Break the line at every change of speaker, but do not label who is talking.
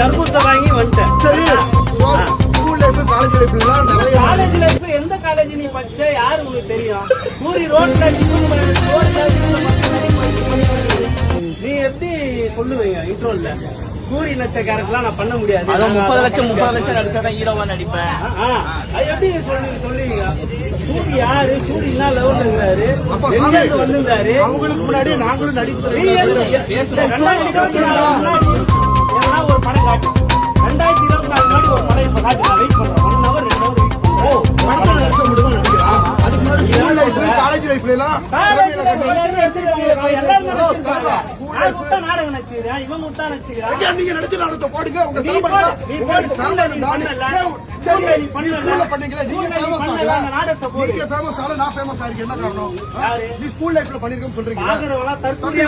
தர்பூசை வாங்கி வந்துட்டேன்.
சரி, ஸ்கூல் லைஃப், காலேஜ் லைஃப் எல்லாம் நிறைய.
காலேஜ் லைஃப் எந்த காலேஜ் நீ படிச்ச? யாரு உங்களுக்கு தெரியும்? பூரி ரோட்ல நீ எப்படி சொல்லுவீங்க இன்ட்ரோல்ல? பூரி நச்ச கேரக்டர்லாம் நான் பண்ண முடியாது.
30 லட்சம் நடிச்சாதான் ஹீரோவா நடிப்பேன்.
அது எப்படி சொல்லுவீங்க? சூரி யாரு? சூரி என்ன லெவல்ல இருக்கிறாரு? எங்க வந்திருந்தாரு?
அவங்களுக்கு முன்னாடி நாங்களும் நடிக்கிறோம்.
2024 ஒரு படம் காட்டு. 2024 முன்னாடி ஒரு படம் இப்ப காட்டு. நான் வெயிட் பண்றேன். 1 hour 2 hour வெயிட் பண்றேன்.
நடிக்க முடியுமா நடிக்கலாம். அதுக்கு முன்னாடி ஸ்கூல் லைஃப், காலேஜ் லைஃப்ல எல்லாம்
நாடகம் நடிச்சுக்கிறேன். இவங்க விட்டா நடிச்சுக்கிறான்.
நீங்க நடிச்சு நாடகத்தை போடுங்க. உங்க
பண்ணீங்களா? நீங்க நாடகத்தை போடுங்க.
ஃபேமஸ் ஆளு, நான் ஃபேமஸ் ஆகிறேன். என்ன காரணம்? நீ ஸ்கூல் லைஃப்ல பண்ணிருக்கேன்னு சொல்றீங்க.
பாக்குறவங்க தற்கொலை